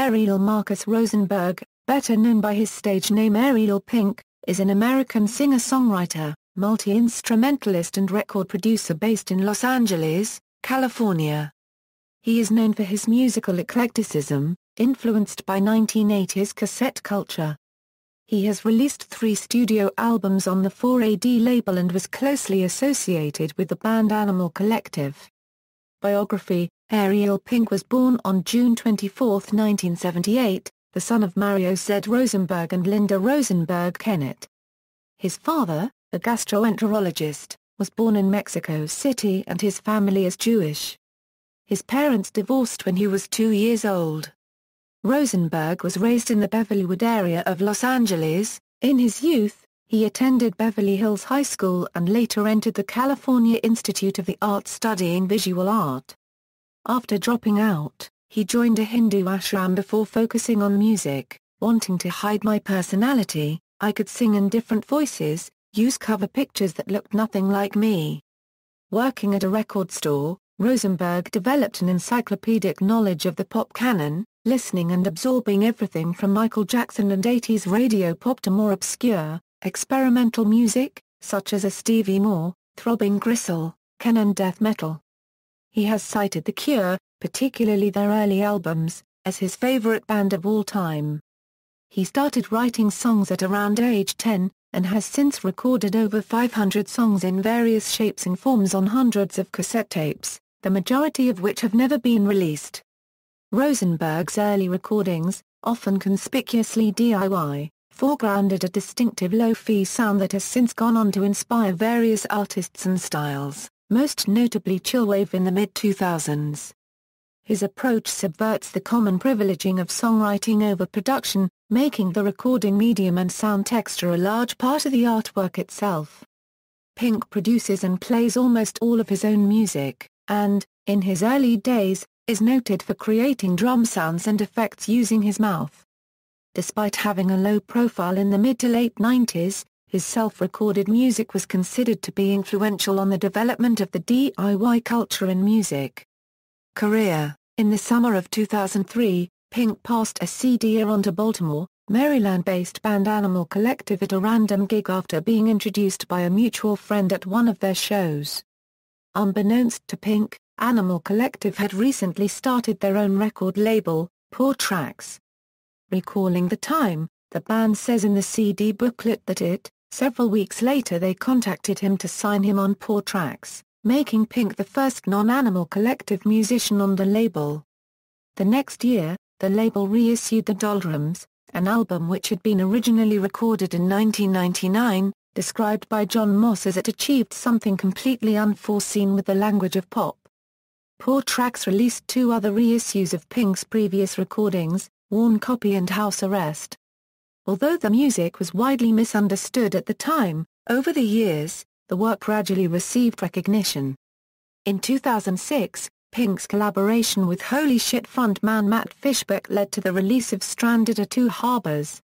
Ariel Marcus Rosenberg, better known by his stage name Ariel Pink, is an American singer-songwriter, multi-instrumentalist and record producer based in Los Angeles, California. He is known for his musical eclecticism, influenced by 1980s cassette culture. He has released 3 studio albums on the 4AD label and was closely associated with the band Animal Collective. Biography: Ariel Pink was born on June 24, 1978, the son of Mario Z. Rosenberg and Linda Rosenberg Kennett. His father, a gastroenterologist, was born in Mexico City and his family is Jewish. His parents divorced when he was 2 years old. Rosenberg was raised in the Beverlywood area of Los Angeles. In his youth, he attended Beverly Hills High School and later entered the California Institute of the Arts studying visual art. After dropping out, he joined a Hindu ashram before focusing on music. Wanting to hide my personality, I could sing in different voices, use cover pictures that looked nothing like me. Working at a record store, Rosenberg developed an encyclopedic knowledge of the pop canon, listening and absorbing everything from Michael Jackson and 80s radio pop to more obscure, experimental music, such as a Stevie Moore, Throbbing Gristle, Ken and death metal. He has cited The Cure, particularly their early albums, as his favorite band of all time. He started writing songs at around age 10, and has since recorded over 500 songs in various shapes and forms on hundreds of cassette tapes, the majority of which have never been released. Rosenberg's early recordings, often conspicuously DIY, foregrounded a distinctive lo-fi sound that has since gone on to inspire various artists and styles, most notably chillwave in the mid-2000s. His approach subverts the common privileging of songwriting over production, making the recording medium and sound texture a large part of the artwork itself. Pink produces and plays almost all of his own music, and, in his early days, is noted for creating drum sounds and effects using his mouth. Despite having a low profile in the mid to late 90s, his self-recorded music was considered to be influential on the development of the DIY culture in music. Career: in the summer of 2003, Pink passed a CD on to Baltimore, Maryland-based band Animal Collective at a random gig after being introduced by a mutual friend at one of their shows. Unbeknownst to Pink, Animal Collective had recently started their own record label, Poor Tracks. Recalling the time, the band says in the CD booklet that several weeks later they contacted him to sign him on Poor Tracks, making Pink the first non-Animal Collective musician on the label. The next year, the label reissued The Doldrums, an album which had been originally recorded in 1999, described by John Moss as it achieved something completely unforeseen with the language of pop. Poor Tracks released 2 other reissues of Pink's previous recordings, Worn Copy and House Arrest. Although the music was widely misunderstood at the time, over the years, the work gradually received recognition. In 2006, Pink's collaboration with Holy Shit frontman Matt Fishbeck led to the release of Stranded at Two Harbors.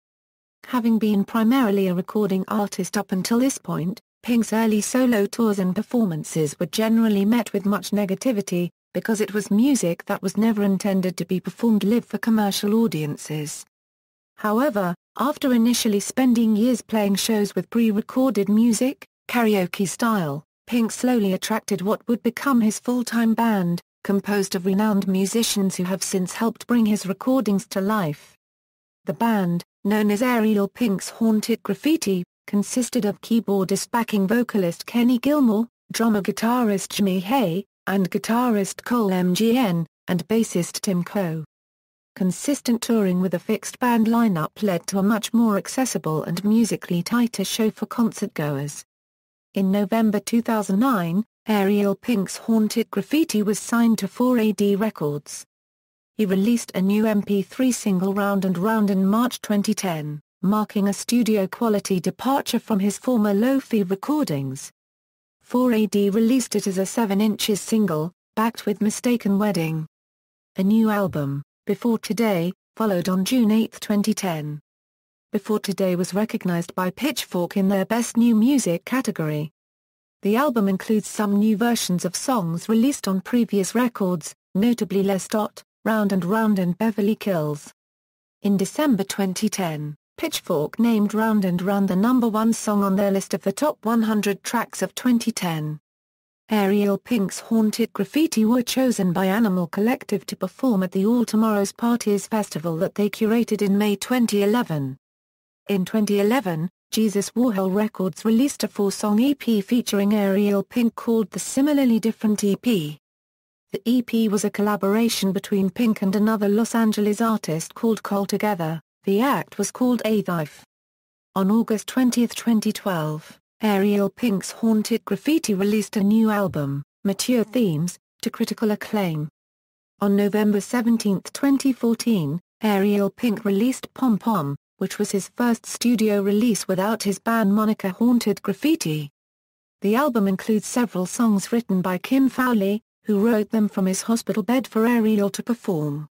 Having been primarily a recording artist up until this point, Pink's early solo tours and performances were generally met with much negativity, because it was music that was never intended to be performed live for commercial audiences. However, after initially spending years playing shows with pre-recorded music, karaoke style, Pink slowly attracted what would become his full-time band, composed of renowned musicians who have since helped bring his recordings to life. The band, known as Ariel Pink's Haunted Graffiti, consisted of keyboardist backing vocalist Kenny Gilmore, drummer-guitarist Jimmy Hay, and guitarist Cole MGN, and bassist Tim Coe. Consistent touring with a fixed band lineup led to a much more accessible and musically tighter show for concertgoers. In November 2009, Ariel Pink's Haunted Graffiti was signed to 4AD Records. He released a new MP3 single Round and Round in March 2010, marking a studio-quality departure from his former lo-fi recordings. 4AD released it as a 7" single, backed with Mistaken Wedding. A new album, Before Today, followed on June 8, 2010. Before Today was recognized by Pitchfork in their Best New Music category. The album includes some new versions of songs released on previous records, notably Les Dot, Round and Round and Beverly Kills. In December 2010, Pitchfork named Round and Round the #1 song on their list of the top 100 tracks of 2010. Ariel Pink's Haunted Graffiti were chosen by Animal Collective to perform at the All Tomorrow's Parties festival that they curated in May 2011. In 2011, Jesus Warhol Records released a 4-song EP featuring Ariel Pink called the Similarly Different EP. The EP was a collaboration between Pink and another Los Angeles artist called Cole Together. The act was called A Thief. On August 20, 2012, Ariel Pink's Haunted Graffiti released a new album, Mature Themes, to critical acclaim. On November 17, 2014, Ariel Pink released Pom Pom, which was his first studio release without his band moniker Haunted Graffiti. The album includes several songs written by Kim Fowley, who wrote them from his hospital bed for Ariel to perform.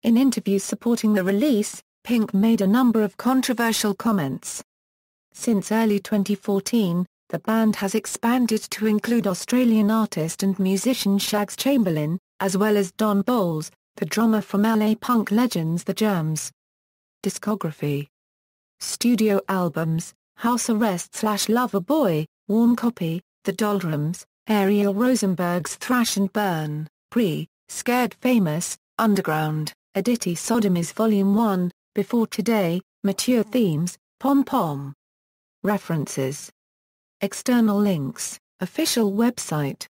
In interviews supporting the release, Pink made a number of controversial comments. Since early 2014, the band has expanded to include Australian artist and musician Shags Chamberlain, as well as Don Bowles, the drummer from LA punk legends The Germs. Discography. Studio albums: House Arrest / Lover Boy, Warm Copy, The Doldrums, Ariel Rosenberg's Thrash and Burn, Pre, Scared Famous, Underground, Aditi Sodomies Volume 1, Before Today, Mature Themes, Pom Pom. References. External links, official website.